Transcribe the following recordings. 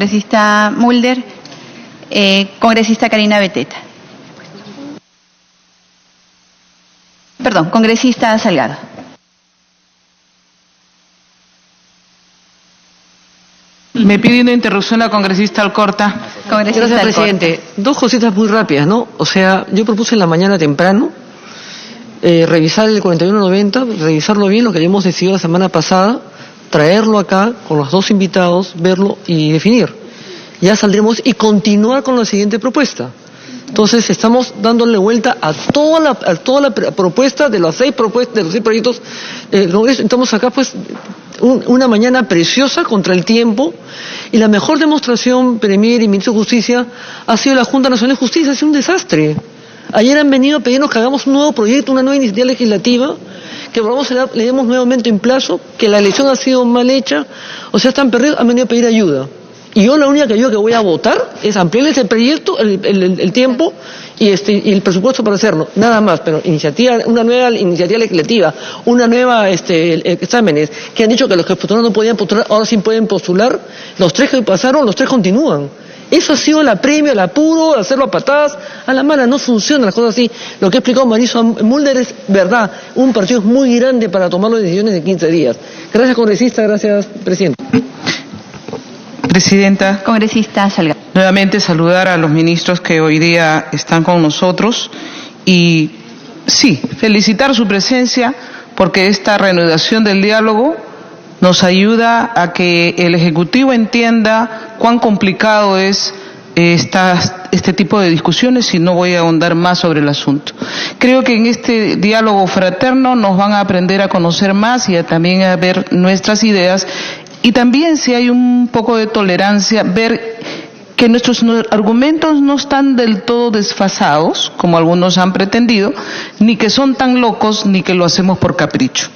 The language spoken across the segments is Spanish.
Congresista Mulder, congresista Karina Beteta. Perdón, congresista Salgado. Me pide una interrupción la congresista Alcorta. Gracias, presidente. Dos cositas muy rápidas, ¿no? O sea, yo propuse en la mañana temprano revisar el 4190, revisarlo bien, lo que habíamos decidido la semana pasada, traerlo acá con los dos invitados, verlo y definir. Ya saldremos y continuar con la siguiente propuesta. Entonces estamos dándole vuelta a toda la propuesta de las seis propuestas, de los 6 proyectos. Estamos acá pues una mañana preciosa contra el tiempo, y la mejor demostración, Premier y Ministro de Justicia, ha sido la Junta Nacional de Justicia. Ha sido un desastre. Ayer han venido a pedirnos que hagamos un nuevo proyecto, una nueva iniciativa legislativa, que le demos nuevamente en plazo, que la elección ha sido mal hecha, o sea, están perdidos, han venido a pedir ayuda. Y yo la única ayuda que voy a votar es ampliarles el proyecto, el tiempo y el presupuesto para hacerlo, nada más. Pero una nueva iniciativa legislativa, una nueva exámenes, que han dicho que los que postularon no podían postular, ahora sí pueden postular. Los 3 que pasaron, los 3 continúan. Eso ha sido el apremio, el apuro, hacerlo a patadas, a la mala. No funcionan las cosas así. Lo que ha explicado Marisa Mulder es verdad. Un partido es muy grande para tomar las decisiones en 15 días. Gracias, congresista. Gracias, presidente. Presidenta. Congresista Salgado. Nuevamente saludar a los ministros que hoy día están con nosotros y sí, felicitar su presencia, porque esta reanudación del diálogo nos ayuda a que el Ejecutivo entienda cuán complicado es este tipo de discusiones, y no voy a ahondar más sobre el asunto. Creo que en este diálogo fraterno nos van a aprender a conocer más y también a ver nuestras ideas, y también, si hay un poco de tolerancia, ver que nuestros argumentos no están del todo desfasados, como algunos han pretendido, ni que son tan locos, ni que lo hacemos por capricho.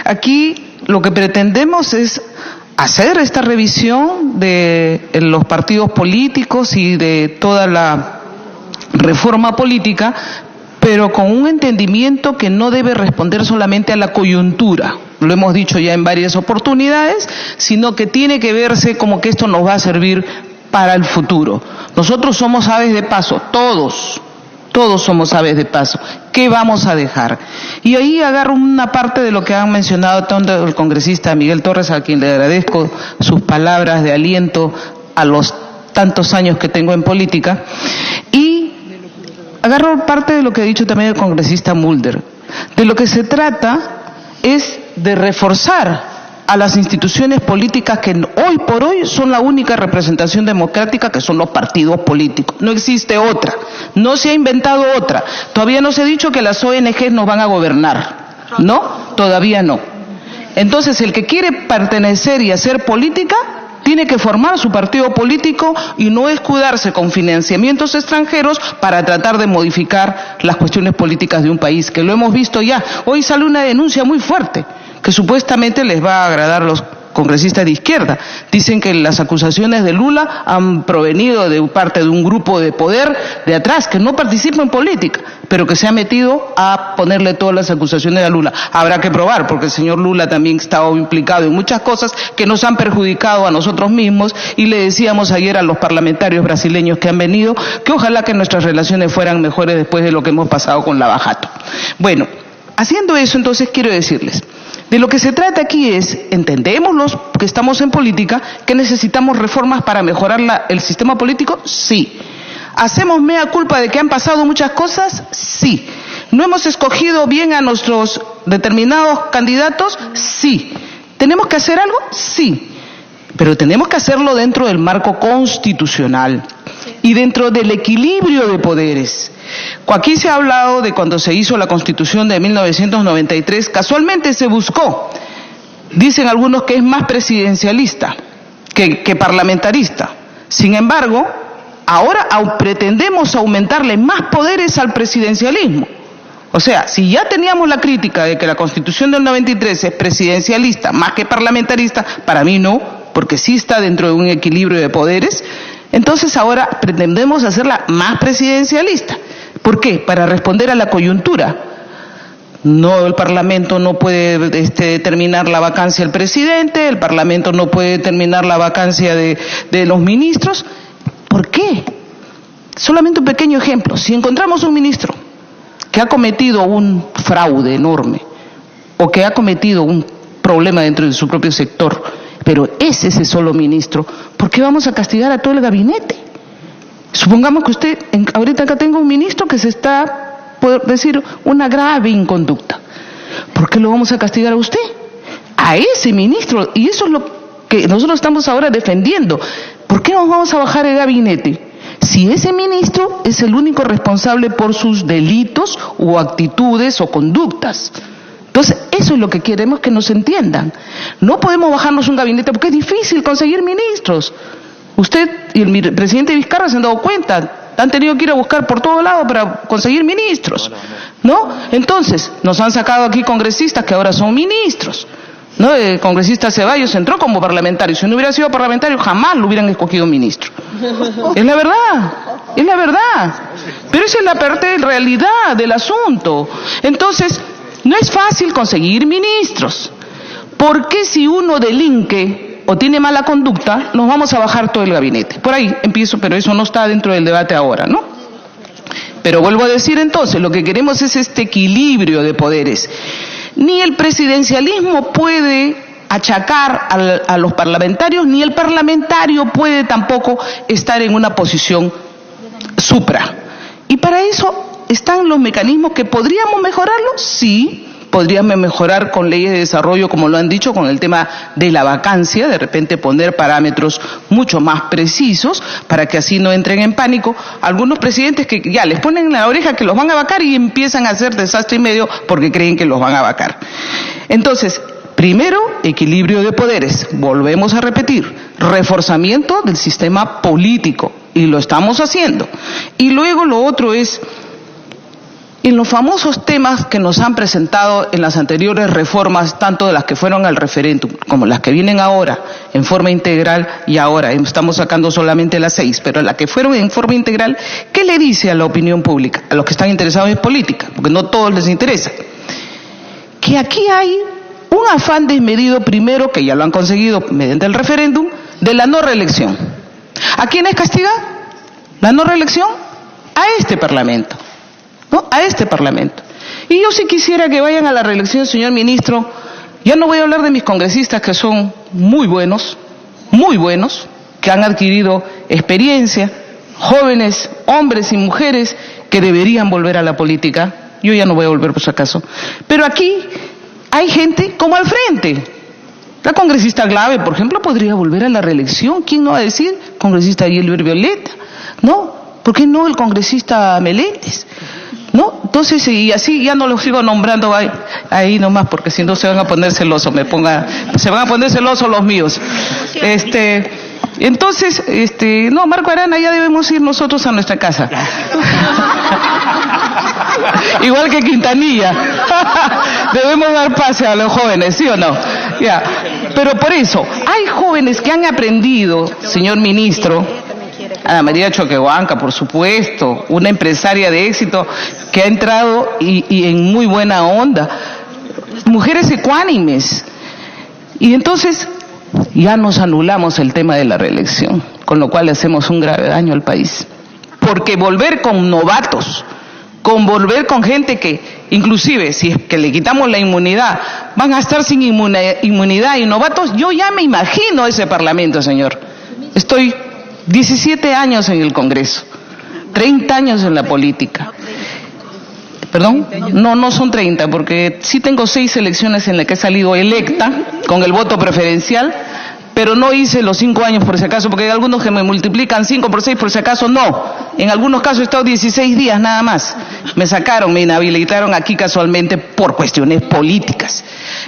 Aquí lo que pretendemos es hacer esta revisión de los partidos políticos y de toda la reforma política, pero con un entendimiento que no debe responder solamente a la coyuntura. Lo hemos dicho ya en varias oportunidades, sino que tiene que verse como que esto nos va a servir para el futuro. Nosotros somos aves de paso, todos somos aves de paso. ¿Qué vamos a dejar? Y ahí agarro una parte de lo que han mencionado tanto el congresista Miguel Torres, a quien le agradezco sus palabras de aliento a los tantos años que tengo en política, y agarro parte de lo que ha dicho también el congresista Mulder. De lo que se trata es de reforzar a las instituciones políticas que hoy por hoy son la única representación democrática, que son los partidos políticos. No existe otra, no se ha inventado otra. Todavía no se ha dicho que las ONG nos van a gobernar, ¿no? Todavía no. Entonces, el que quiere pertenecer y hacer política tiene que formar su partido político y no escudarse con financiamientos extranjeros para tratar de modificar las cuestiones políticas de un país, que lo hemos visto ya. Hoy sale una denuncia muy fuerte, que supuestamente les va a agradar a los congresistas de izquierda. Dicen que las acusaciones de Lula han provenido de parte de un grupo de poder de atrás, que no participa en política, pero que se ha metido a ponerle todas las acusaciones a Lula. Habrá que probar, porque el señor Lula también estaba implicado en muchas cosas que nos han perjudicado a nosotros mismos, y le decíamos ayer a los parlamentarios brasileños que han venido que ojalá que nuestras relaciones fueran mejores después de lo que hemos pasado con Lava Jato. Bueno, haciendo eso, entonces quiero decirles, de lo que se trata aquí es, entendemos los que estamos en política, que necesitamos reformas para mejorar el sistema político, sí. ¿Hacemos mea culpa de que han pasado muchas cosas? Sí. ¿No hemos escogido bien a nuestros determinados candidatos? Sí. ¿Tenemos que hacer algo? Sí. Pero tenemos que hacerlo dentro del marco constitucional y dentro del equilibrio de poderes. Aquí se ha hablado de cuando se hizo la Constitución de 1993, casualmente se buscó, dicen algunos que es más presidencialista que parlamentarista. Sin embargo, ahora pretendemos aumentarle más poderes al presidencialismo. O sea, si ya teníamos la crítica de que la Constitución del 93 es presidencialista más que parlamentarista, para mí no, porque sí está dentro de un equilibrio de poderes. Entonces ahora pretendemos hacerla más presidencialista. ¿Por qué? Para responder a la coyuntura. No, el Parlamento no puede determinar la vacancia del presidente, el Parlamento no puede determinar la vacancia de los ministros. ¿Por qué? Solamente un pequeño ejemplo. Si encontramos un ministro que ha cometido un fraude enorme o que ha cometido un problema dentro de su propio sector, pero es ese solo ministro, ¿por qué vamos a castigar a todo el gabinete? Supongamos que usted, ahorita acá tengo un ministro que se está, por decir, una grave inconducta. ¿Por qué lo vamos a castigar a usted? A ese ministro. Y eso es lo que nosotros estamos ahora defendiendo. ¿Por qué nos vamos a bajar el gabinete? Si ese ministro es el único responsable por sus delitos o actitudes o conductas. Entonces, eso es lo que queremos que nos entiendan. No podemos bajarnos un gabinete porque es difícil conseguir ministros. Usted y el presidente Vizcarra se han dado cuenta. Han tenido que ir a buscar por todo lado para conseguir ministros, ¿no? Entonces, nos han sacado aquí congresistas que ahora son ministros, ¿no? El congresista Ceballos entró como parlamentario. Si no hubiera sido parlamentario, jamás lo hubieran escogido ministro. Es la verdad, es la verdad. Pero esa es la parte de realidad del asunto. Entonces, no es fácil conseguir ministros. ¿Por qué si uno delinque o tiene mala conducta, nos vamos a bajar todo el gabinete? Por ahí empiezo, pero eso no está dentro del debate ahora, ¿no? Pero vuelvo a decir entonces, lo que queremos es este equilibrio de poderes. Ni el presidencialismo puede achacar a los parlamentarios, ni el parlamentario puede tampoco estar en una posición supra. Y para eso están los mecanismos que podríamos mejorarlos, sí. Podríamos mejorar con leyes de desarrollo, como lo han dicho, con el tema de la vacancia, de repente poner parámetros mucho más precisos para que así no entren en pánico algunos presidentes que ya les ponen en la oreja que los van a vacar y empiezan a hacer desastre y medio porque creen que los van a vacar. Entonces, primero, equilibrio de poderes. Volvemos a repetir, reforzamiento del sistema político, y lo estamos haciendo. Y luego lo otro es, en los famosos temas que nos han presentado en las anteriores reformas, tanto de las que fueron al referéndum como las que vienen ahora en forma integral, y ahora estamos sacando solamente las 6, pero las que fueron en forma integral, ¿qué le dice a la opinión pública? A los que están interesados en política, porque no todos les interesa. Que aquí hay un afán desmedido, primero, que ya lo han conseguido mediante el referéndum, de la no reelección. ¿A quiénes castiga? La no reelección a este Parlamento. ¿No? A este Parlamento. Y yo sí quisiera que vayan a la reelección, señor ministro. Ya no voy a hablar de mis congresistas, que son muy buenos, que han adquirido experiencia, jóvenes, hombres y mujeres que deberían volver a la política. Yo ya no voy a volver por si acaso. Pero aquí hay gente como al frente. La congresista Glave, por ejemplo, podría volver a la reelección. ¿Quién no va a decir? Congresista Gilbert Violeta, ¿no? ¿Por qué no el congresista Meléndez? ¿No? Entonces, y así ya no los sigo nombrando ahí nomás, porque si no se van a poner celosos, se van a poner celosos los míos. Entonces, no, Marco Arana, ya debemos ir nosotros a nuestra casa. Igual que Quintanilla. Debemos dar pase a los jóvenes, ¿sí o no? Ya. Pero por eso, hay jóvenes que han aprendido, señor ministro, Ana María Choquehuanca, por supuesto, una empresaria de éxito que ha entrado y en muy buena onda. Mujeres ecuánimes. Y entonces ya nos anulamos el tema de la reelección, con lo cual le hacemos un grave daño al país. Porque volver con novatos, volver con gente que, inclusive, si es que le quitamos la inmunidad, van a estar sin inmunidad y novatos, yo ya me imagino ese Parlamento, señor. Estoy 17 años en el Congreso, 30 años en la política. ¿Perdón? No son 30, porque sí tengo 6 elecciones en las que he salido electa con el voto preferencial, pero no hice los 5 años por si acaso, porque hay algunos que me multiplican 5 por 6 por si acaso, no. En algunos casos he estado 16 días nada más. Me sacaron, me inhabilitaron aquí casualmente por cuestiones políticas.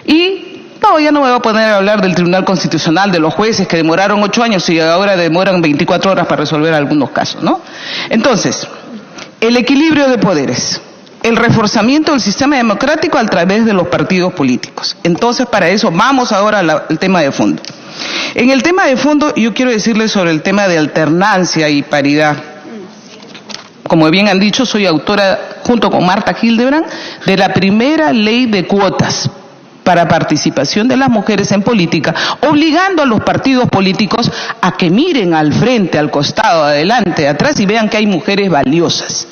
Y no, ya no me voy a poner a hablar del Tribunal Constitucional, de los jueces que demoraron 8 años y ahora demoran 24 horas para resolver algunos casos, ¿no? Entonces, el equilibrio de poderes, el reforzamiento del sistema democrático a través de los partidos políticos. Entonces, para eso vamos ahora al tema de fondo. En el tema de fondo, yo quiero decirles sobre el tema de alternancia y paridad. Como bien han dicho, soy autora junto con Marta Hildebrand, de la primera ley de cuotas para participación de las mujeres en política, obligando a los partidos políticos a que miren al frente, al costado, adelante, atrás y vean que hay mujeres valiosas.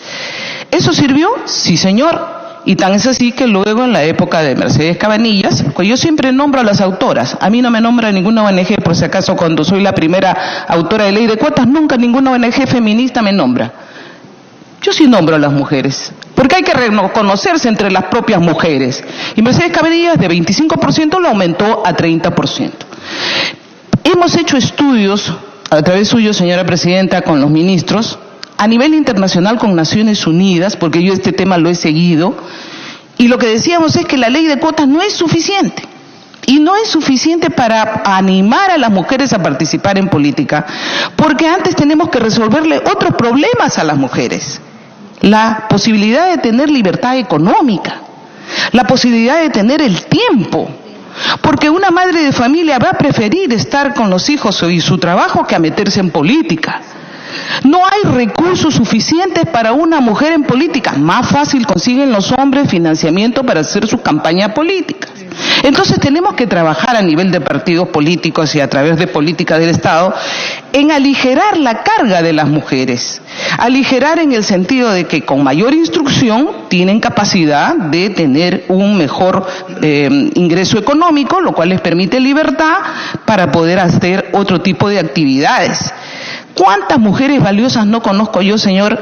¿Eso sirvió? Sí, señor. Y tan es así que luego en la época de Mercedes Cabanillas, pues yo siempre nombro a las autoras, a mí no me nombra ninguna ONG, por si acaso cuando soy la primera autora de ley de cuotas, nunca ninguna ONG feminista me nombra. Yo sí nombro a las mujeres, porque hay que reconocerse entre las propias mujeres. Y Mercedes Cabanillas de 25% lo aumentó a 30%. Hemos hecho estudios, a través suyo, señora presidenta, con los ministros, a nivel internacional con Naciones Unidas, porque yo este tema lo he seguido, y lo que decíamos es que la ley de cuotas no es suficiente. Y no es suficiente para animar a las mujeres a participar en política, porque antes tenemos que resolverle otros problemas a las mujeres. La posibilidad de tener libertad económica, la posibilidad de tener el tiempo, porque una madre de familia va a preferir estar con los hijos y su trabajo que a meterse en política. No hay recursos suficientes para una mujer en política. Más fácil consiguen los hombres financiamiento para hacer sus campañas políticas. Entonces tenemos que trabajar a nivel de partidos políticos y a través de política del Estado en aligerar la carga de las mujeres. Aligerar en el sentido de que con mayor instrucción tienen capacidad de tener un mejor ingreso económico, lo cual les permite libertad para poder hacer otro tipo de actividades. ¿Cuántas mujeres valiosas no conozco yo, señor?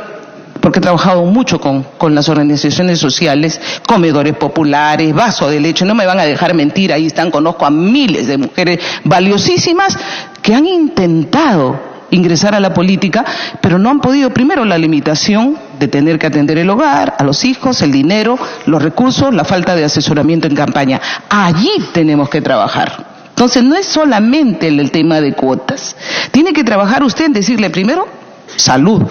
Porque he trabajado mucho con las organizaciones sociales, comedores populares, vaso de leche, no me van a dejar mentir, ahí están, conozco a miles de mujeres valiosísimas que han intentado ingresar a la política, pero no han podido. Primero, la limitación de tener que atender el hogar, a los hijos, el dinero, los recursos, la falta de asesoramiento en campaña. Allí tenemos que trabajar. Entonces no es solamente el tema de cuotas. Tiene que trabajar usted en decirle primero salud,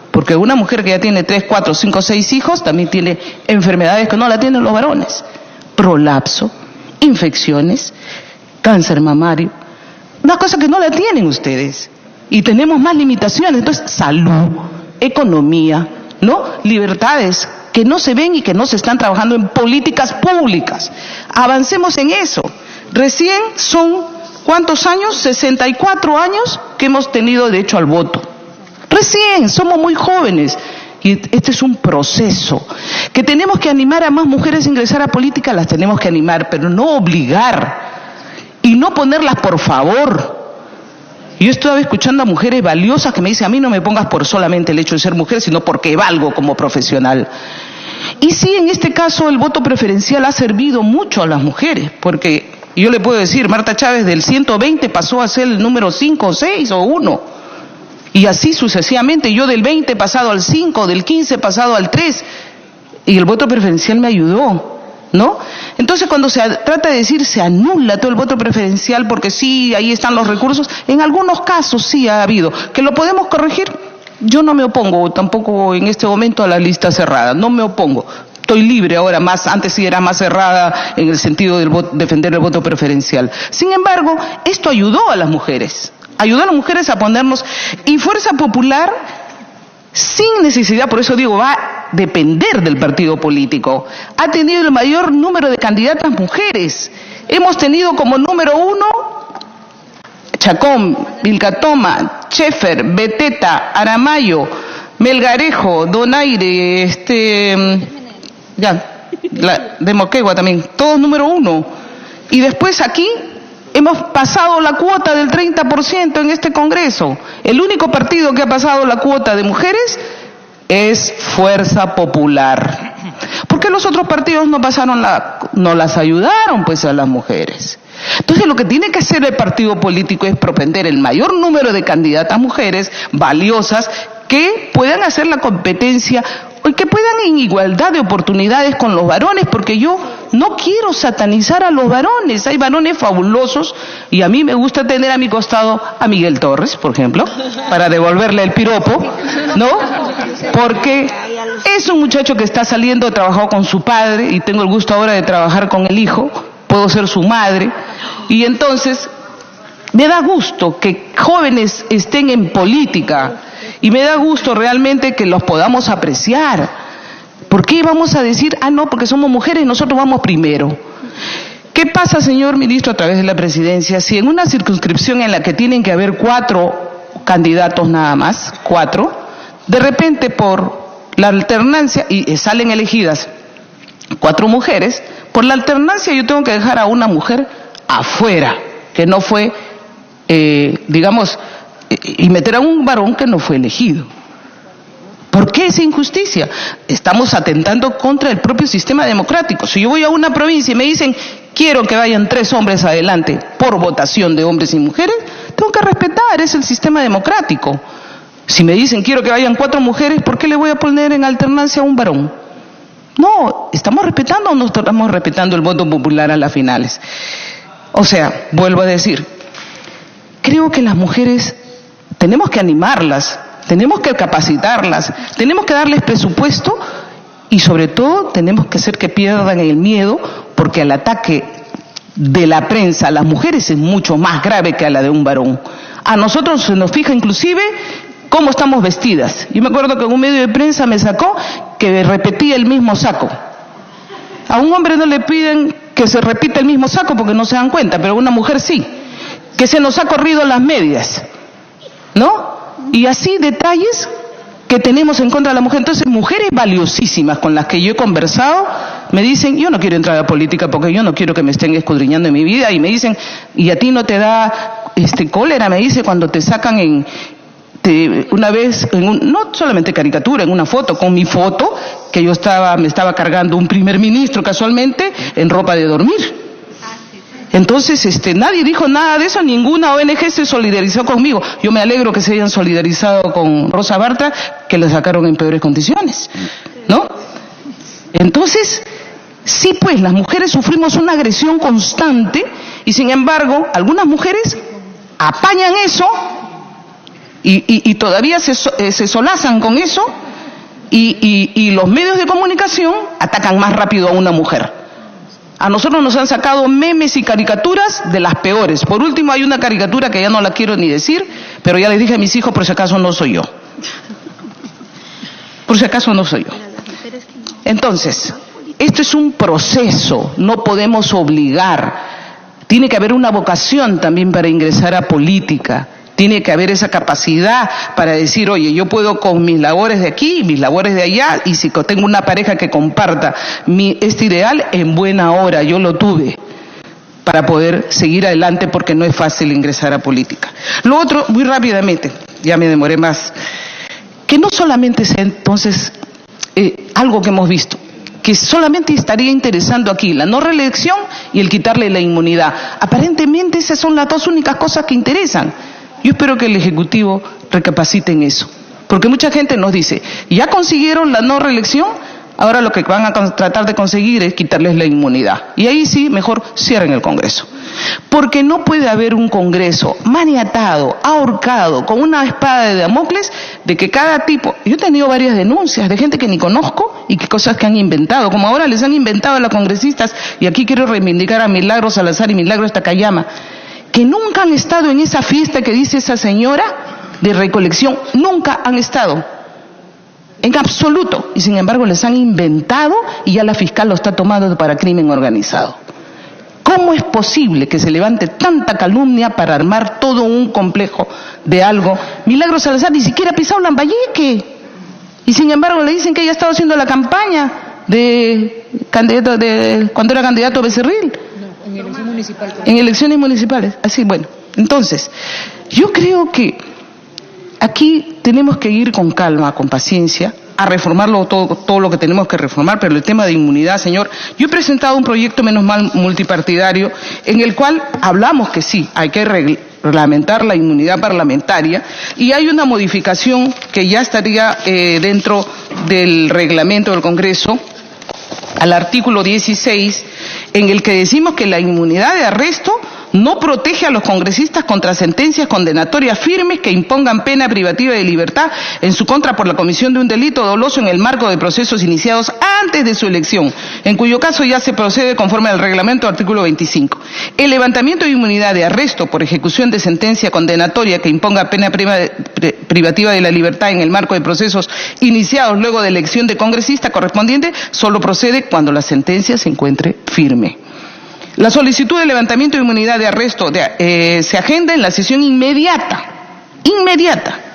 porque una mujer que ya tiene 3, 4, 5, 6 hijos también tiene enfermedades que no la tienen los varones. Prolapso, infecciones, cáncer mamario, una cosa que no la tienen ustedes. Y tenemos más limitaciones. Entonces salud, economía, ¿no? Libertades que no se ven y que no se están trabajando en políticas públicas. Avancemos en eso. Recién son, ¿cuántos años? 64 años que hemos tenido derecho al voto. Recién, somos muy jóvenes. Y este es un proceso. Que tenemos que animar a más mujeres a ingresar a política, las tenemos que animar, pero no obligar. Y no ponerlas por favor. Yo estaba escuchando a mujeres valiosas que me dicen, a mí no me pongas por solamente el hecho de ser mujer, sino porque valgo como profesional. Y sí, en este caso el voto preferencial ha servido mucho a las mujeres, porque yo le puedo decir, Marta Chávez del 120 pasó a ser el número 5, 6 o 1. Y así sucesivamente, yo del 20 pasado al 5, del 15 pasado al 3. Y el voto preferencial me ayudó, ¿no? Entonces cuando se trata de decir se anula todo el voto preferencial porque sí, ahí están los recursos, en algunos casos sí ha habido. ¿Que lo podemos corregir? Yo no me opongo tampoco en este momento a la lista cerrada, no me opongo. Estoy libre ahora, más antes sí era más cerrada en el sentido de defender el voto preferencial. Sin embargo, esto ayudó a las mujeres a ponernos, y Fuerza Popular, sin necesidad, por eso digo, va a depender del partido político, ha tenido el mayor número de candidatas mujeres. Hemos tenido como número 1 Chacón, Vilcatoma, Schaeffer, Beteta, Aramayo, Melgarejo, Donaire, de Moquegua también, todos número 1. Y después aquí hemos pasado la cuota del 30% en este Congreso. El único partido que ha pasado la cuota de mujeres es Fuerza Popular. ¿Por qué los otros partidos no pasaron no las ayudaron pues a las mujeres? Entonces lo que tiene que hacer el partido político es propender el mayor número de candidatas mujeres valiosas que puedan hacer la competencia y que puedan en igualdad de oportunidades con los varones, porque yo no quiero satanizar a los varones. Hay varones fabulosos y a mí me gusta tener a mi costado a Miguel Torres, por ejemplo, para devolverle el piropo, ¿no? Porque es un muchacho que está saliendo, trabajó con su padre y tengo el gusto ahora de trabajar con el hijo, puedo ser su madre, y entonces me da gusto que jóvenes estén en política y me da gusto realmente que los podamos apreciar. ¿Por qué vamos a decir, no, porque somos mujeres, nosotros vamos primero? ¿Qué pasa, señor ministro, a través de la presidencia, si en una circunscripción en la que tienen que haber 4 candidatos nada más, 4, de repente por la alternancia, y salen elegidas 4 mujeres, por la alternancia yo tengo que dejar a una mujer afuera, que no fue, y meter a un varón que no fue elegido? ¿Por qué esa injusticia? Estamos atentando contra el propio sistema democrático. Si yo voy a una provincia y me dicen, quiero que vayan 3 hombres adelante por votación de hombres y mujeres, tengo que respetar, es el sistema democrático. Si me dicen, quiero que vayan 4 mujeres, ¿por qué le voy a poner en alternancia a un varón? No, ¿estamos respetando o no estamos respetando el voto popular a las finales? O sea, vuelvo a decir, creo que las mujeres tenemos que animarlas, tenemos que capacitarlas, tenemos que darles presupuesto y sobre todo tenemos que hacer que pierdan el miedo, porque el ataque de la prensa a las mujeres es mucho más grave que a la de un varón. A nosotros se nos fija inclusive cómo estamos vestidas. Yo me acuerdo que en un medio de prensa me sacó que repetía el mismo saco. A un hombre no le piden que se repita el mismo saco porque no se dan cuenta, pero a una mujer sí. Que se nos ha corrido las medias, ¿no? Y así detalles que tenemos en contra de la mujer. Entonces, mujeres valiosísimas con las que yo he conversado me dicen, yo no quiero entrar a la política porque yo no quiero que me estén escudriñando en mi vida, y me dicen, y a ti no te da cólera, me dice, cuando te sacan una vez, no solamente caricatura, en una foto, con mi foto, que me estaba cargando un primer ministro casualmente en ropa de dormir. Entonces, nadie dijo nada de eso, ninguna ONG se solidarizó conmigo. Yo me alegro que se hayan solidarizado con Rosa Bartra, que la sacaron en peores condiciones, ¿no? Entonces, sí, pues, las mujeres sufrimos una agresión constante y, sin embargo, algunas mujeres apañan eso y todavía se solazan con eso y los medios de comunicación atacan más rápido a una mujer. A nosotros nos han sacado memes y caricaturas de las peores. Por último, hay una caricatura que ya no la quiero ni decir, pero ya les dije a mis hijos, por si acaso no soy yo. Por si acaso no soy yo. Entonces, esto es un proceso, no podemos obligar. Tiene que haber una vocación también para ingresar a política. Tiene que haber esa capacidad para decir, oye, yo puedo con mis labores de aquí, mis labores de allá, y si tengo una pareja que comparta este ideal, en buena hora, yo lo tuve para poder seguir adelante, porque no es fácil ingresar a política. Lo otro, muy rápidamente, ya me demoré más, que no solamente sea entonces algo que hemos visto, que solamente estaría interesando aquí la no reelección y el quitarle la inmunidad. Aparentemente esas son las 2 únicas cosas que interesan. Yo espero que el Ejecutivo recapacite en eso, porque mucha gente nos dice, ya consiguieron la no reelección, ahora lo que van a tratar de conseguir es quitarles la inmunidad. Y ahí sí, mejor cierren el Congreso. Porque no puede haber un Congreso maniatado, ahorcado, con una espada de Damocles, de que cada tipo... Yo he tenido varias denuncias de gente que ni conozco y que cosas que han inventado, como ahora les han inventado a las congresistas, y aquí quiero reivindicar a Milagro Salazar y Milagro Takayama, que nunca han estado en esa fiesta que dice esa señora de recolección, nunca han estado, en absoluto, y sin embargo les han inventado y ya la fiscal lo está tomando para crimen organizado. ¿Cómo es posible que se levante tanta calumnia para armar todo un complejo de algo? Milagro Salazar ni siquiera ha pisado Lambayeque, y sin embargo le dicen que ella estaba haciendo la campaña de candidato cuando era candidato a Becerril. En elecciones municipales, así, bueno. Entonces, yo creo que aquí tenemos que ir con calma, con paciencia, a reformarlo todo lo que tenemos que reformar, pero el tema de inmunidad, señor, yo he presentado un proyecto, menos mal, multipartidario, en el cual hablamos que sí, hay que reglamentar la inmunidad parlamentaria, y hay una modificación que ya estaría dentro del reglamento del Congreso, al artículo 16, en el que decimos que la inmunidad de arresto no protege a los congresistas contra sentencias condenatorias firmes que impongan pena privativa de libertad en su contra por la comisión de un delito doloso en el marco de procesos iniciados antes de su elección, en cuyo caso ya se procede conforme al reglamento artículo 25. El levantamiento de inmunidad de arresto por ejecución de sentencia condenatoria que imponga pena privativa de la libertad en el marco de procesos iniciados luego de elección de congresista correspondiente solo procede cuando la sentencia se encuentre firme. La solicitud de levantamiento de inmunidad de arresto se agenda en la sesión inmediata,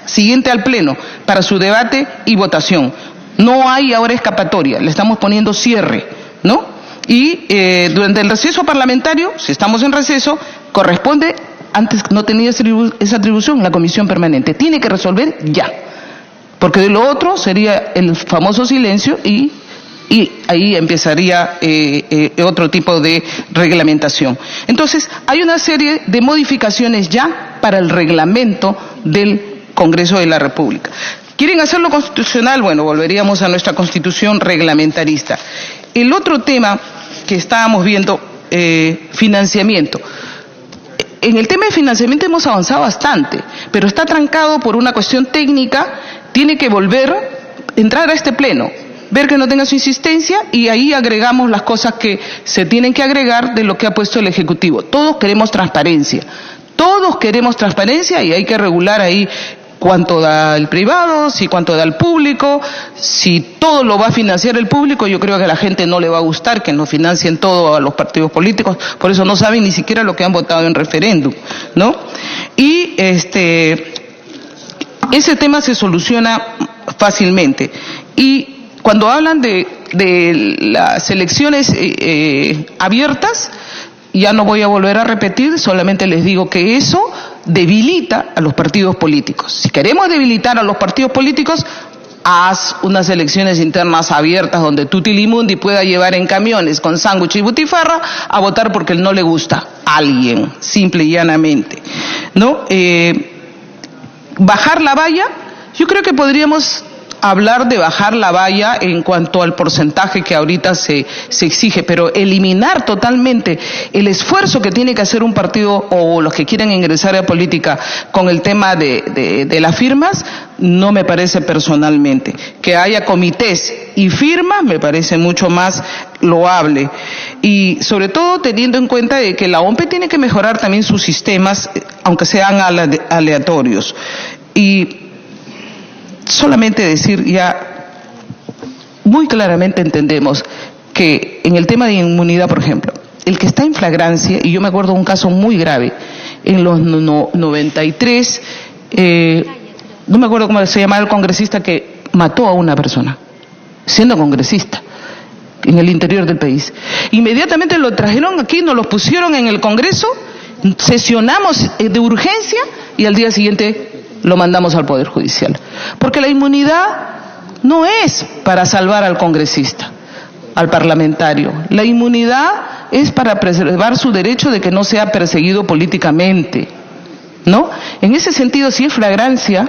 siguiente al Pleno, para su debate y votación. No hay ahora escapatoria, le estamos poniendo cierre, ¿no? Y durante el receso parlamentario, si estamos en receso, corresponde, antes no tenía esa atribución, la comisión permanente. Tiene que resolver ya, porque de lo otro sería el famoso silencio y ahí empezaría otro tipo de reglamentación. Entonces, hay una serie de modificaciones ya para el reglamento del Congreso de la República. ¿Quieren hacerlo constitucional? Bueno, volveríamos a nuestra constitución reglamentarista. El otro tema que estábamos viendo, financiamiento. En el tema de financiamiento hemos avanzado bastante, pero está trancado por una cuestión técnica, tiene que entrar a este Pleno, ver que no tenga su insistencia y ahí agregamos las cosas que se tienen que agregar de lo que ha puesto el Ejecutivo. Todos queremos transparencia y hay que regular ahí cuánto da el privado, si cuánto da el público, si todo lo va a financiar el público. Yo creo que a la gente no le va a gustar que nos financien todo a los partidos políticos, por eso no saben ni siquiera lo que han votado en referéndum, ¿no? Y ese tema se soluciona fácilmente. Y cuando hablan de las elecciones abiertas, ya no voy a volver a repetir, solamente les digo que eso debilita a los partidos políticos. Si queremos debilitar a los partidos políticos, haz unas elecciones internas abiertas donde Tutilimundi pueda llevar en camiones con sándwich y butifarra a votar porque no le gusta a alguien, simple y llanamente, ¿no? Bajar la valla, yo creo que podríamos hablar de bajar la valla en cuanto al porcentaje que ahorita se exige, pero eliminar totalmente el esfuerzo que tiene que hacer un partido o los que quieren ingresar a política con el tema de las firmas, no me parece personalmente. Que haya comités y firmas me parece mucho más loable. Y sobre todo teniendo en cuenta de que la OMPE tiene que mejorar también sus sistemas, aunque sean aleatorios. Y solamente decir ya, muy claramente entendemos que en el tema de inmunidad, por ejemplo, el que está en flagrancia, y yo me acuerdo de un caso muy grave, en los 93, no me acuerdo cómo se llamaba el congresista que mató a una persona, siendo congresista, en el interior del país. Inmediatamente lo trajeron aquí, nos lo pusieron en el Congreso, sesionamos de urgencia y al día siguiente lo mandamos al Poder Judicial. Porque la inmunidad no es para salvar al congresista, al parlamentario. La inmunidad es para preservar su derecho de que no sea perseguido políticamente, ¿no? En ese sentido, si es flagrancia,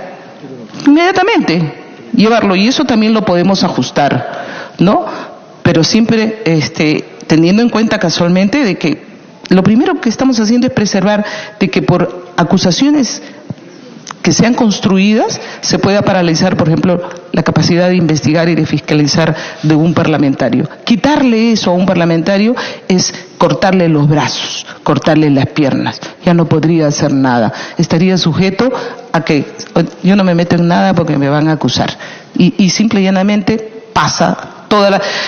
inmediatamente llevarlo, y eso también lo podemos ajustar, ¿no? Pero siempre teniendo en cuenta casualmente de que lo primero que estamos haciendo es preservar de que por acusaciones que sean construidas, se pueda paralizar, por ejemplo, la capacidad de investigar y de fiscalizar de un parlamentario. Quitarle eso a un parlamentario es cortarle los brazos, cortarle las piernas. Ya no podría hacer nada. Estaría sujeto a que yo no me meto en nada porque me van a acusar. Y simple y llanamente pasa.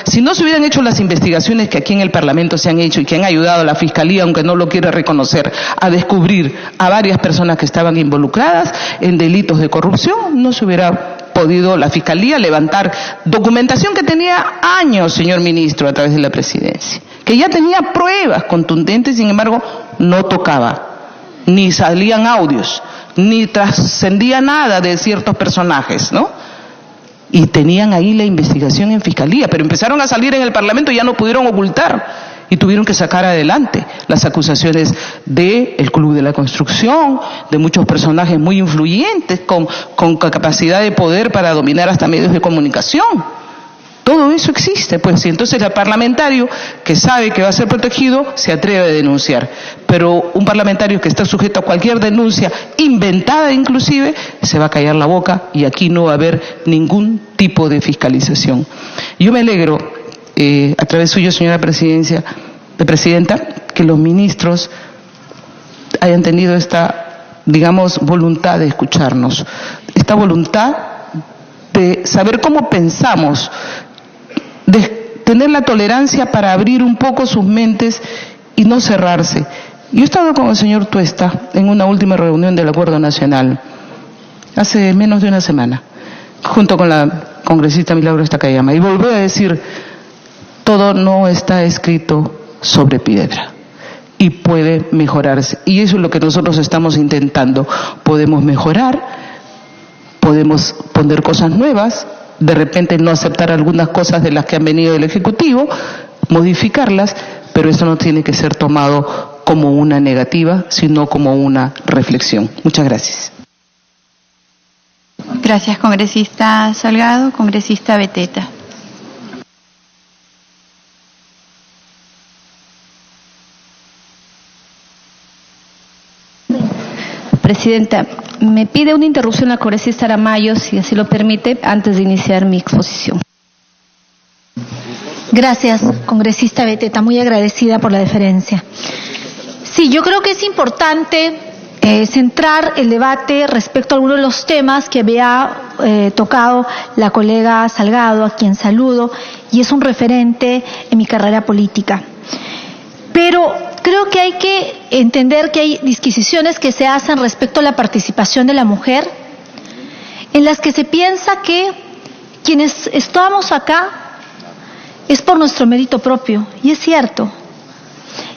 Si no se hubieran hecho las investigaciones que aquí en el Parlamento se han hecho y que han ayudado a la Fiscalía, aunque no lo quiera reconocer, a descubrir a varias personas que estaban involucradas en delitos de corrupción, no se hubiera podido la Fiscalía levantar documentación que tenía años, señor ministro, a través de la Presidencia, que ya tenía pruebas contundentes, sin embargo, no tocaba, ni salían audios, ni trascendía nada de ciertos personajes, ¿no? Y tenían ahí la investigación en Fiscalía, pero empezaron a salir en el Parlamento y ya no pudieron ocultar y tuvieron que sacar adelante las acusaciones del Club de la Construcción, de muchos personajes muy influyentes con capacidad de poder para dominar hasta medios de comunicación. Todo eso existe, pues, y entonces el parlamentario que sabe que va a ser protegido se atreve a denunciar. Pero un parlamentario que está sujeto a cualquier denuncia, inventada inclusive, se va a callar la boca y aquí no va a haber ningún tipo de fiscalización. Yo me alegro, a través suyo, señora Presidenta, que los ministros hayan tenido esta, digamos, voluntad de escucharnos, esta voluntad de saber cómo pensamos, de tener la tolerancia para abrir un poco sus mentes y no cerrarse. Yo he estado con el señor Tuesta en una última reunión del Acuerdo Nacional, hace menos de una semana, junto con la congresista Milagros Takayama, y volví a decir, todo no está escrito sobre piedra y puede mejorarse, y eso es lo que nosotros estamos intentando. Podemos mejorar, podemos poner cosas nuevas, de repente no aceptar algunas cosas de las que han venido del Ejecutivo, modificarlas, pero eso no tiene que ser tomado como una negativa, sino como una reflexión. Muchas gracias. Gracias, congresista Salgado. Congresista Beteta. Presidenta, me pide una interrupción la congresista Aramayo, si así lo permite, antes de iniciar mi exposición. Gracias, congresista Beteta, muy agradecida por la deferencia. Sí, yo creo que es importante centrar el debate respecto a algunos de los temas que había tocado la colega Salgado, a quien saludo, y es un referente en mi carrera política. Pero creo que hay que entender que hay disquisiciones que se hacen respecto a la participación de la mujer, en las que se piensa que quienes estamos acá es por nuestro mérito propio, y es cierto,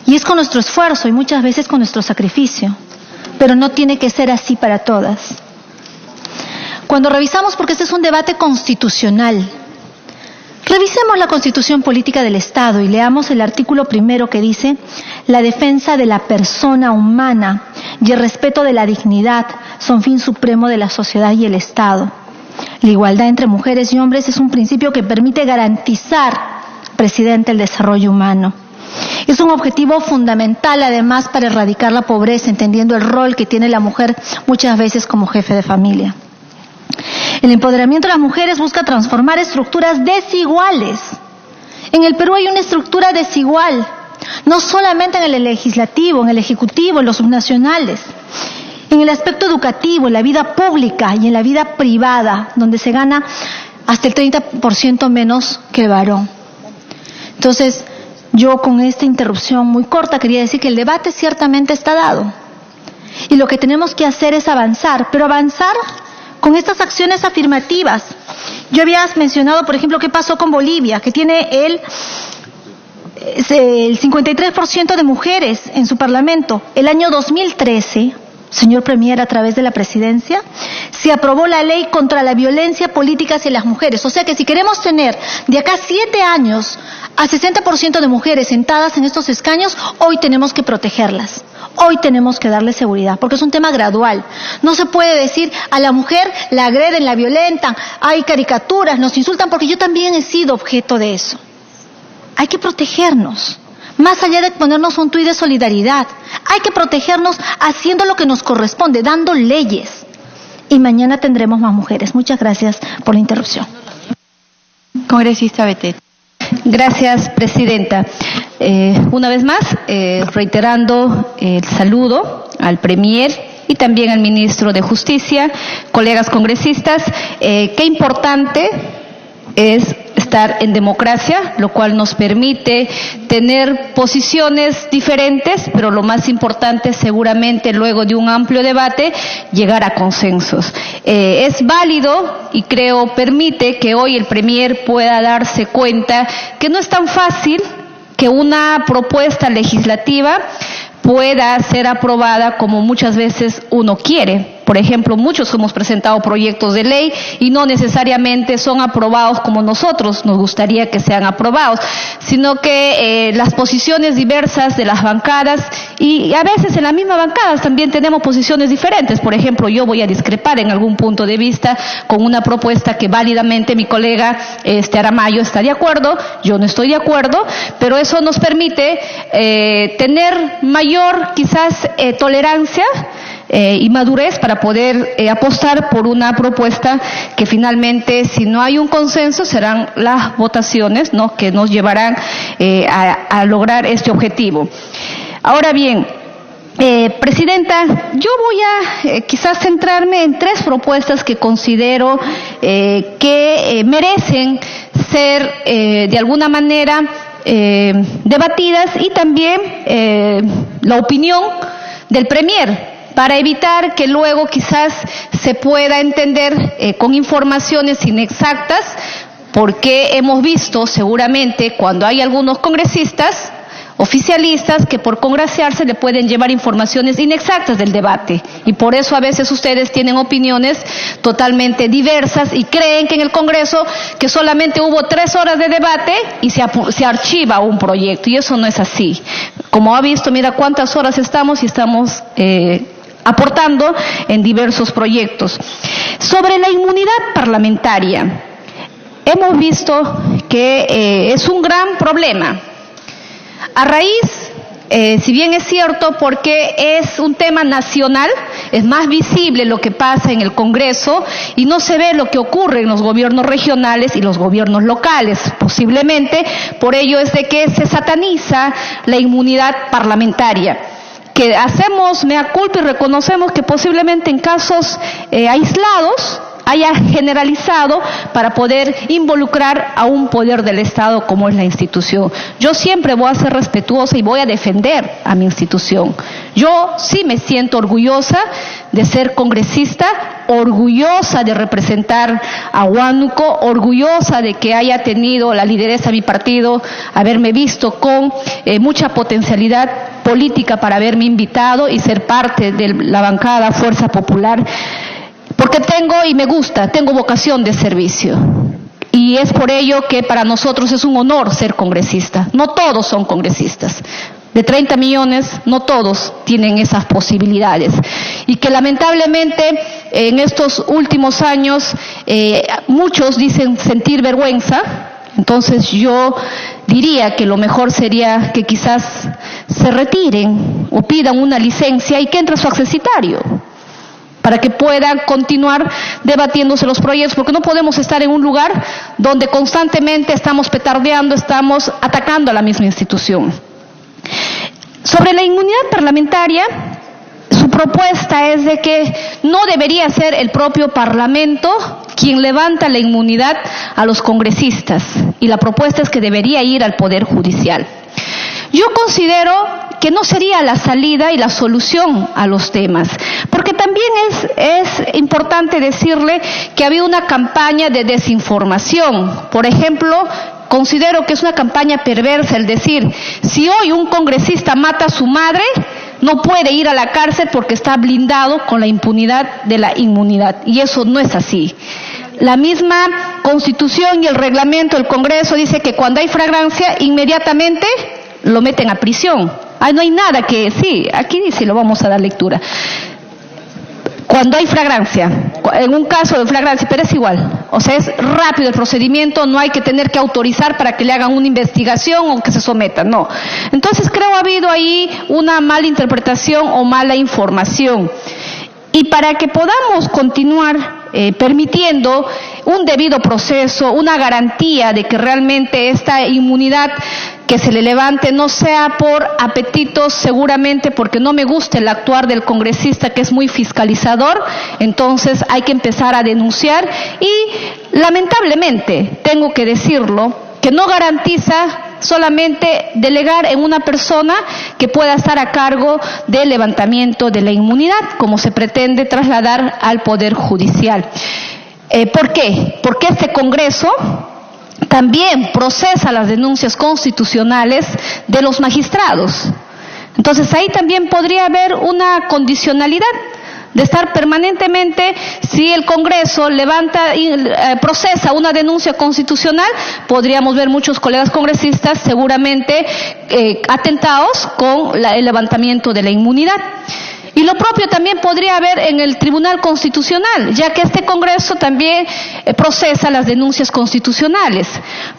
y es con nuestro esfuerzo y muchas veces con nuestro sacrificio, pero no tiene que ser así para todas. Cuando revisamos, porque este es un debate constitucional, revisemos la Constitución Política del Estado y leamos el artículo 1 que dice: la defensa de la persona humana y el respeto de la dignidad son fin supremo de la sociedad y el Estado. La igualdad entre mujeres y hombres es un principio que permite garantizar, Presidente, el desarrollo humano. Es un objetivo fundamental, además, para erradicar la pobreza, entendiendo el rol que tiene la mujer muchas veces como jefe de familia. El empoderamiento de las mujeres busca transformar estructuras desiguales. En el Perú hay una estructura desigual, no solamente en el legislativo, en el ejecutivo, en los subnacionales, en el aspecto educativo, en la vida pública y en la vida privada, donde se gana hasta el 30% menos que el varón. Entonces, yo con esta interrupción muy corta quería decir que el debate ciertamente está dado. Y lo que tenemos que hacer es avanzar, pero avanzar con estas acciones afirmativas. Yo había mencionado, por ejemplo, qué pasó con Bolivia, que tiene el 53% de mujeres en su parlamento. El año 2013, señor Premier, a través de la presidencia, se aprobó la ley contra la violencia política hacia las mujeres. O sea que si queremos tener de acá 7 años a 60% de mujeres sentadas en estos escaños, hoy tenemos que protegerlas. Hoy tenemos que darle seguridad, porque es un tema gradual. No se puede decir a la mujer la agreden, la violentan, hay caricaturas, nos insultan, porque yo también he sido objeto de eso. Hay que protegernos, más allá de ponernos un tuit de solidaridad. Hay que protegernos haciendo lo que nos corresponde, dando leyes. Y mañana tendremos más mujeres. Muchas gracias por la interrupción. Congresista Beteta. Gracias, Presidenta. Una vez más, reiterando el saludo al Premier y también al Ministro de Justicia, colegas congresistas, qué importante es estar en democracia, lo cual nos permite tener posiciones diferentes, pero lo más importante seguramente luego de un amplio debate, llegar a consensos. Es válido y creo permite que hoy el Premier pueda darse cuenta que no es tan fácil que una propuesta legislativa pueda ser aprobada como muchas veces uno quiere. Por ejemplo, muchos hemos presentado proyectos de ley y no necesariamente son aprobados como nosotros nos gustaría que sean aprobados, sino que las posiciones diversas de las bancadas, y a veces en las mismas bancadas también tenemos posiciones diferentes. Por ejemplo, yo voy a discrepar en algún punto de vista con una propuesta que válidamente mi colega Aramayo está de acuerdo, yo no estoy de acuerdo, pero eso nos permite tener mayor quizás tolerancia y madurez para poder apostar por una propuesta que finalmente, si no hay un consenso, serán las votaciones, ¿no?, que nos llevarán a lograr este objetivo. Ahora bien, Presidenta, yo voy a quizás centrarme en 3 propuestas que considero que merecen ser de alguna manera debatidas, y también la opinión del Premier, para evitar que luego quizás se pueda entender con informaciones inexactas, porque hemos visto seguramente cuando hay algunos congresistas oficialistas que por congraciarse le pueden llevar informaciones inexactas del debate, y por eso a veces ustedes tienen opiniones totalmente diversas y creen que en el Congreso que solamente hubo 3 horas de debate y se archiva un proyecto, y eso no es así. Como ha visto, mira cuántas horas estamos y estamos aportando en diversos proyectos. Sobre la inmunidad parlamentaria, hemos visto que es un gran problema. A raíz, si bien es cierto, porque es un tema nacional, es más visible lo que pasa en el Congreso y no se ve lo que ocurre en los gobiernos regionales y los gobiernos locales, posiblemente, por ello es de que se sataniza la inmunidad parlamentaria, que hacemos mea culpa y reconocemos que posiblemente en casos aislados haya generalizado para poder involucrar a un poder del Estado como es la institución. Yo siempre voy a ser respetuosa y voy a defender a mi institución. Yo sí me siento orgullosa de ser congresista, orgullosa de representar a Huánuco, orgullosa de que haya tenido la lideresa de mi partido, haberme visto con mucha potencialidad política para haberme invitado y ser parte de la bancada Fuerza Popular, porque tengo vocación de servicio. Y es por ello que para nosotros es un honor ser congresista. No todos son congresistas. De 30 millones, no todos tienen esas posibilidades. Y que lamentablemente en estos últimos años muchos dicen sentir vergüenza. Entonces yo diría que lo mejor sería que quizás se retiren o pidan una licencia y que entre su accesitario, para que puedan continuar debatiéndose los proyectos, porque no podemos estar en un lugar donde constantemente estamos petardeando, estamos atacando a la misma institución. Sobre la inmunidad parlamentaria, su propuesta es de que no debería ser el propio Parlamento quien levanta la inmunidad a los congresistas, y la propuesta es que debería ir al Poder Judicial. Yo considero que no sería la salida y la solución a los temas, porque también es importante decirle que ha habido una campaña de desinformación. Por ejemplo, considero que es una campaña perversa el decir, si hoy un congresista mata a su madre, no puede ir a la cárcel porque está blindado con la impunidad de la inmunidad, y eso no es así. La misma Constitución y el reglamento del Congreso dice que cuando hay flagrancia, inmediatamente lo meten a prisión. No hay nada que, sí, aquí dice, lo vamos a dar lectura. Cuando hay flagrancia, en un caso de flagrancia, pero es igual, o sea, es rápido el procedimiento, no hay que tener que autorizar para que le hagan una investigación o que se sometan, no. Entonces creo ha habido ahí una mala interpretación o mala información. Y para que podamos continuar permitiendo un debido proceso, una garantía de que realmente esta inmunidad que se le levante no sea por apetitos, seguramente porque no me gusta el actuar del congresista que es muy fiscalizador, entonces hay que empezar a denunciar, y lamentablemente tengo que decirlo, que no garantiza solamente delegar en una persona que pueda estar a cargo del levantamiento de la inmunidad, como se pretende trasladar al Poder Judicial. ¿Por qué? Porque este Congreso también procesa las denuncias constitucionales de los magistrados. Entonces ahí también podría haber una condicionalidad de estar permanentemente, si el Congreso procesa una denuncia constitucional, podríamos ver muchos colegas congresistas seguramente atentados con el levantamiento de la inmunidad. Y lo propio también podría haber en el Tribunal Constitucional, ya que este Congreso también procesa las denuncias constitucionales.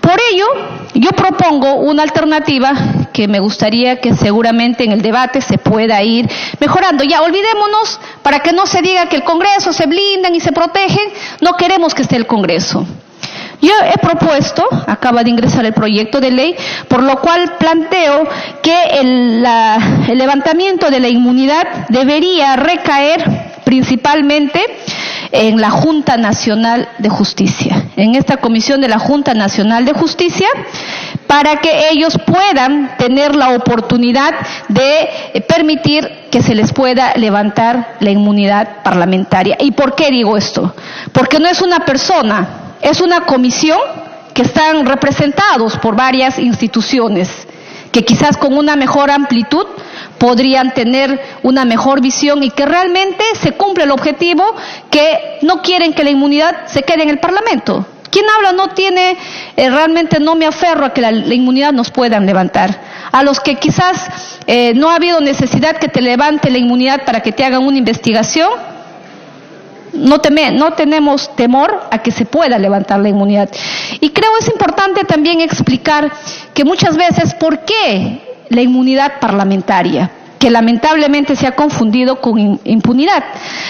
Por ello, yo propongo una alternativa que me gustaría que seguramente en el debate se pueda ir mejorando. Ya, olvidémonos, para que no se diga que el Congreso se blindan y se protegen, no queremos que esté el Congreso. Yo he propuesto, acaba de ingresar el proyecto de ley, por lo cual planteo que el levantamiento de la inmunidad debería recaer principalmente en la Junta Nacional de Justicia, en esta comisión de la Junta Nacional de Justicia, para que ellos puedan tener la oportunidad de permitir que se les pueda levantar la inmunidad parlamentaria. ¿Y por qué digo esto? Porque no es una persona, es una comisión que están representados por varias instituciones que quizás con una mejor amplitud podrían tener una mejor visión y que realmente se cumple el objetivo, que no quieren que la inmunidad se quede en el Parlamento. Quien habla no tiene, realmente no me aferro a que la inmunidad nos puedan levantar. A los que quizás no ha habido necesidad que te levante la inmunidad para que te hagan una investigación, no tenemos temor a que se pueda levantar la inmunidad. Y creo es importante también explicar que muchas veces, ¿por qué la inmunidad parlamentaria? Que lamentablemente se ha confundido con impunidad.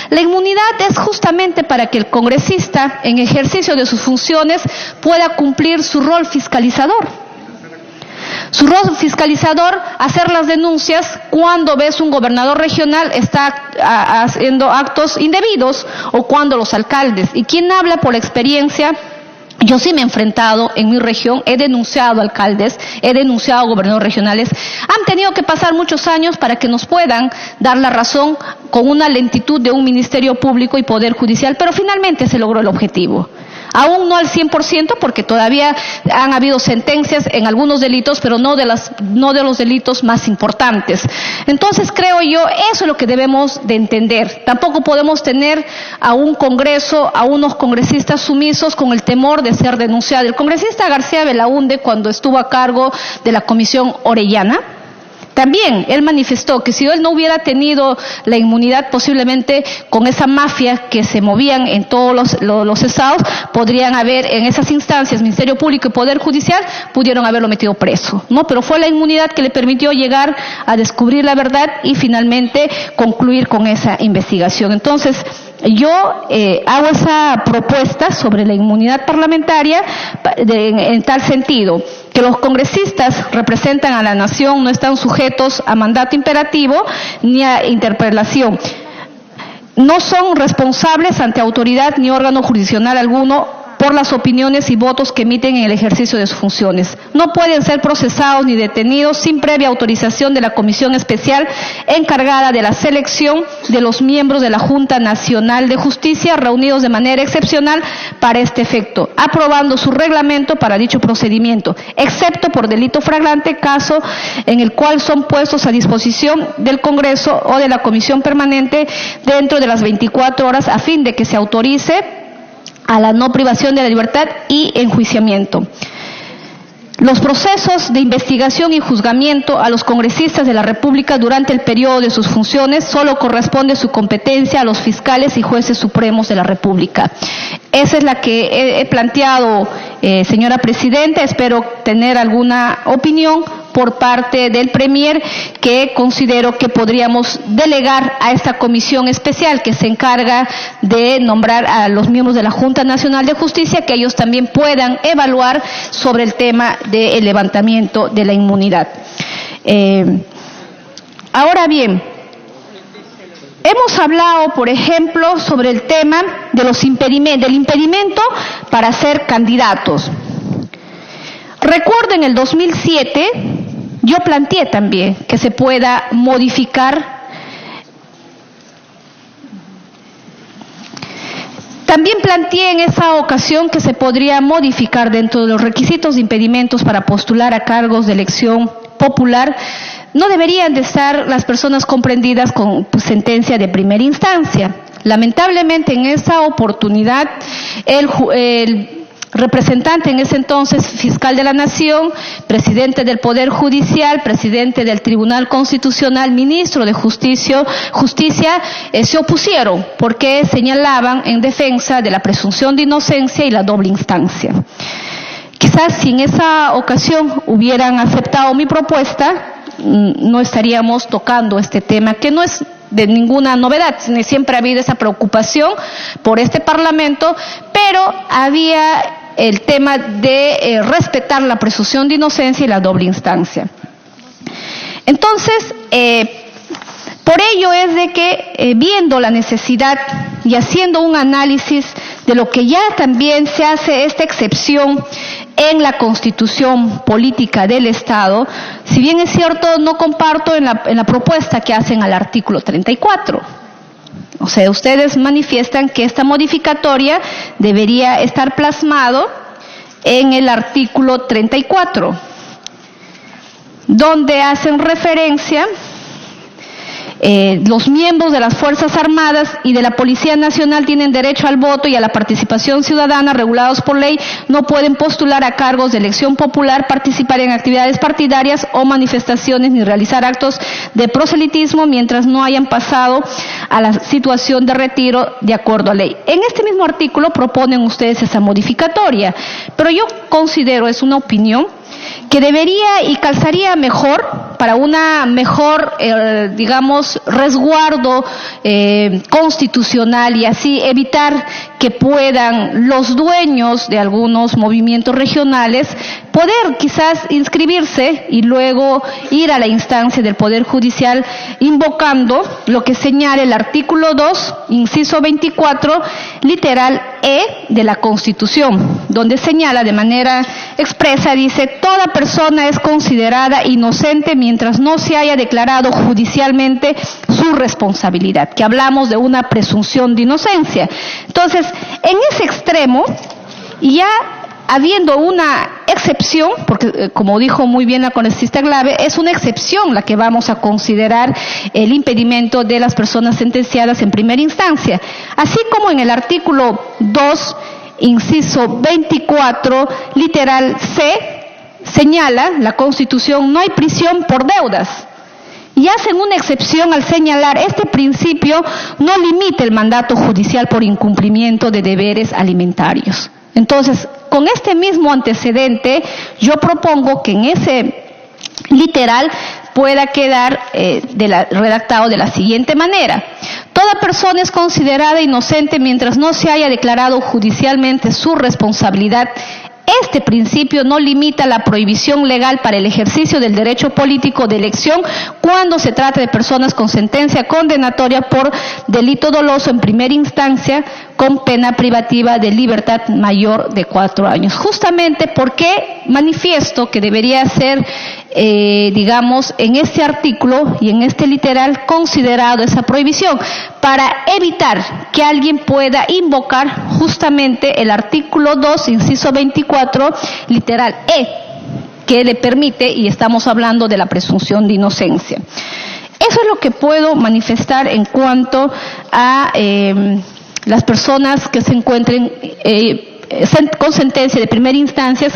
La inmunidad es justamente para que el congresista, en ejercicio de sus funciones, pueda cumplir su rol fiscalizador. Su rol fiscalizador, hacer las denuncias cuando ves un gobernador regional está haciendo actos indebidos o cuando los alcaldes. Y quien habla por experiencia, yo sí me he enfrentado en mi región, he denunciado alcaldes, he denunciado gobernadores regionales. Han tenido que pasar muchos años para que nos puedan dar la razón con una lentitud de un ministerio público y poder judicial, pero finalmente se logró el objetivo. Aún no al 100%, porque todavía han habido sentencias en algunos delitos, pero no de los delitos más importantes. Entonces creo yo, eso es lo que debemos de entender. Tampoco podemos tener a un Congreso, a unos congresistas sumisos con el temor de ser denunciados. El congresista García Belaúnde, cuando estuvo a cargo de la Comisión Orellana, también él manifestó que si él no hubiera tenido la inmunidad, posiblemente con esa mafia que se movían en todos los estados, podrían haber en esas instancias, Ministerio Público y Poder Judicial, pudieron haberlo metido preso, ¿no? Pero fue la inmunidad que le permitió llegar a descubrir la verdad y finalmente concluir con esa investigación. Entonces, yo hago esa propuesta sobre la inmunidad parlamentaria en tal sentido, que los congresistas representan a la nación, no están sujetos a mandato imperativo ni a interpelación. No son responsables ante autoridad ni órgano jurisdiccional alguno por las opiniones y votos que emiten en el ejercicio de sus funciones. No pueden ser procesados ni detenidos sin previa autorización de la Comisión Especial encargada de la selección de los miembros de la Junta Nacional de Justicia, reunidos de manera excepcional para este efecto, aprobando su reglamento para dicho procedimiento, excepto por delito flagrante, caso en el cual son puestos a disposición del Congreso o de la Comisión Permanente dentro de las 24 horas a fin de que se autorice a la no privación de la libertad y enjuiciamiento. Los procesos de investigación y juzgamiento a los congresistas de la República durante el periodo de sus funciones solo corresponde su competencia a los fiscales y jueces supremos de la República. Esa es la que he planteado, señora Presidenta. Espero tener alguna opinión por parte del Premier, que considero que podríamos delegar a esta comisión especial que se encarga de nombrar a los miembros de la Junta Nacional de Justicia, que ellos también puedan evaluar sobre el tema del levantamiento de la inmunidad. Ahora bien, hemos hablado, por ejemplo, sobre el tema de del impedimento para ser candidatos. Recuerdo en el 2007, yo planteé también que se pueda modificar. También planteé en esa ocasión que se podría modificar dentro de los requisitos de impedimentos para postular a cargos de elección popular, no deberían de estar las personas comprendidas con sentencia de primera instancia. Lamentablemente, en esa oportunidad, el representante en ese entonces fiscal de la Nación, presidente del Poder Judicial, presidente del Tribunal Constitucional, ministro de Justicia, se opusieron porque señalaban en defensa de la presunción de inocencia y la doble instancia. Quizás si en esa ocasión hubieran aceptado mi propuesta, no estaríamos tocando este tema, que no es de ninguna novedad, siempre ha habido esa preocupación por este Parlamento, pero había el tema de respetar la presunción de inocencia y la doble instancia. Entonces, por ello es de que viendo la necesidad y haciendo un análisis de lo que ya también se hace esta excepción en la Constitución Política del Estado, si bien es cierto, no comparto en la propuesta que hacen al artículo 34. O sea, ustedes manifiestan que esta modificatoria debería estar plasmado en el artículo 34, donde hacen referencia los miembros de las Fuerzas Armadas y de la Policía Nacional tienen derecho al voto y a la participación ciudadana regulados por ley, no pueden postular a cargos de elección popular, participar en actividades partidarias o manifestaciones ni realizar actos de proselitismo mientras no hayan pasado a la situación de retiro de acuerdo a ley. En este mismo artículo proponen ustedes esa modificatoria, pero yo considero, es una opinión, que debería y calzaría mejor para una mejor, resguardo constitucional y así evitar que puedan los dueños de algunos movimientos regionales poder quizás inscribirse y luego ir a la instancia del Poder Judicial invocando lo que señala el artículo 2, inciso 24, literal E de la Constitución, donde señala de manera expresa, dice, toda persona es considerada inocente mientras no se haya declarado judicialmente su responsabilidad, que hablamos de una presunción de inocencia. Entonces, en ese extremo, ya habiendo una excepción, porque como dijo muy bien la congresista Glave, es una excepción la que vamos a considerar el impedimento de las personas sentenciadas en primera instancia, así como en el artículo 2, inciso 24, literal C, señala la Constitución, no hay prisión por deudas. Y hacen una excepción al señalar este principio no limita el mandato judicial por incumplimiento de deberes alimentarios. Entonces, con este mismo antecedente, yo propongo que en ese literal pueda quedar redactado de la siguiente manera. Toda persona es considerada inocente mientras no se haya declarado judicialmente su responsabilidad. Este principio no limita la prohibición legal para el ejercicio del derecho político de elección cuando se trata de personas con sentencia condenatoria por delito doloso en primera instancia con pena privativa de libertad mayor de 4 años. Justamente porque manifiesto que debería ser, en este artículo y en este literal considerado esa prohibición para evitar que alguien pueda invocar justamente el artículo 2, inciso 24, literal E, que le permite, y estamos hablando de la presunción de inocencia. Eso es lo que puedo manifestar en cuanto a las personas que se encuentren con sentencia de primera instancia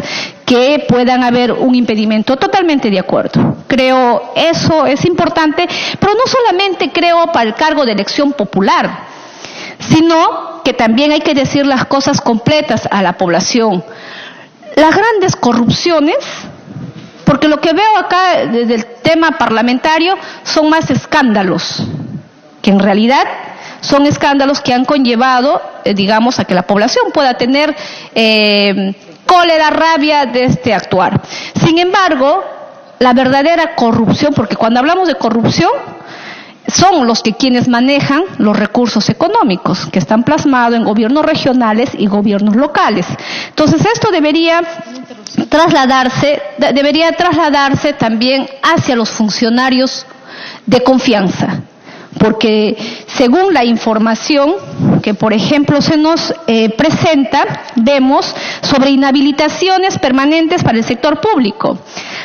que puedan haber un impedimento. Totalmente de acuerdo. Creo eso es importante, pero no solamente creo para el cargo de elección popular, sino que también hay que decir las cosas completas a la población. Las grandes corrupciones, porque lo que veo acá desde el tema parlamentario son más escándalos, que en realidad son escándalos que han conllevado, a que la población pueda tener cólera, rabia de este actuar. Sin embargo, la verdadera corrupción, porque cuando hablamos de corrupción, son los que quienes manejan los recursos económicos, que están plasmados en gobiernos regionales y gobiernos locales. Entonces, esto debería trasladarse también hacia los funcionarios de confianza. Porque según la información que, por ejemplo, se nos presenta, vemos sobre inhabilitaciones permanentes para el sector público.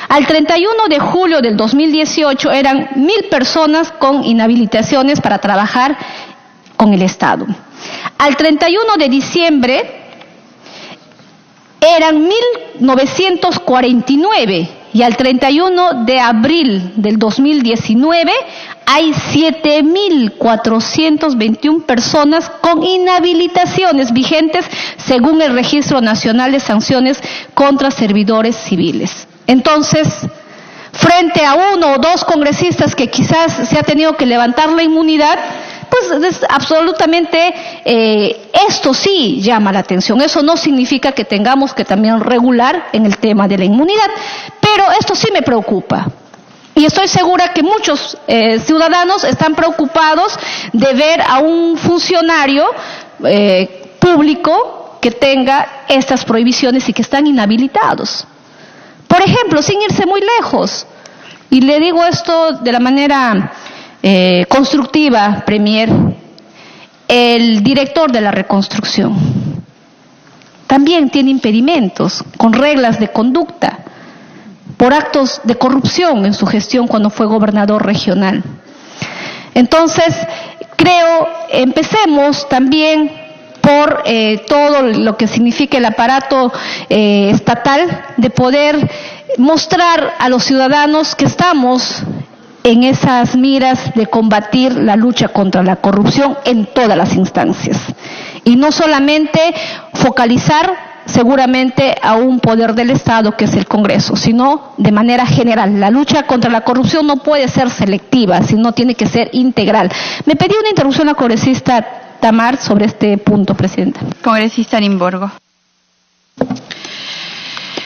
Al 31 de julio del 2018 eran 1.000 personas con inhabilitaciones para trabajar con el Estado. Al 31 de diciembre eran 1.949 y al 31 de abril del 2019 hay 7.421 personas con inhabilitaciones vigentes según el Registro Nacional de Sanciones contra Servidores Civiles. Entonces, frente a uno o dos congresistas que quizás se ha tenido que levantar la inmunidad, pues es absolutamente, esto sí llama la atención. Eso no significa que tengamos que también regular en el tema de la inmunidad, pero esto sí me preocupa. Y estoy segura que muchos ciudadanos están preocupados de ver a un funcionario público que tenga estas prohibiciones y que están inhabilitados. Por ejemplo, sin irse muy lejos, y le digo esto de la manera constructiva, Premier, el director de la reconstrucción también tiene impedimentos con reglas de conducta por actos de corrupción en su gestión cuando fue gobernador regional. Entonces, creo, empecemos también por todo lo que significa el aparato estatal, de poder mostrar a los ciudadanos que estamos en esas miras de combatir la lucha contra la corrupción en todas las instancias. Y no solamente focalizar seguramente a un poder del Estado que es el Congreso, sino de manera general. La lucha contra la corrupción no puede ser selectiva, sino tiene que ser integral. Me pedí una interrupción a la congresista Tamar sobre este punto, Presidenta. Congresista Limborgo.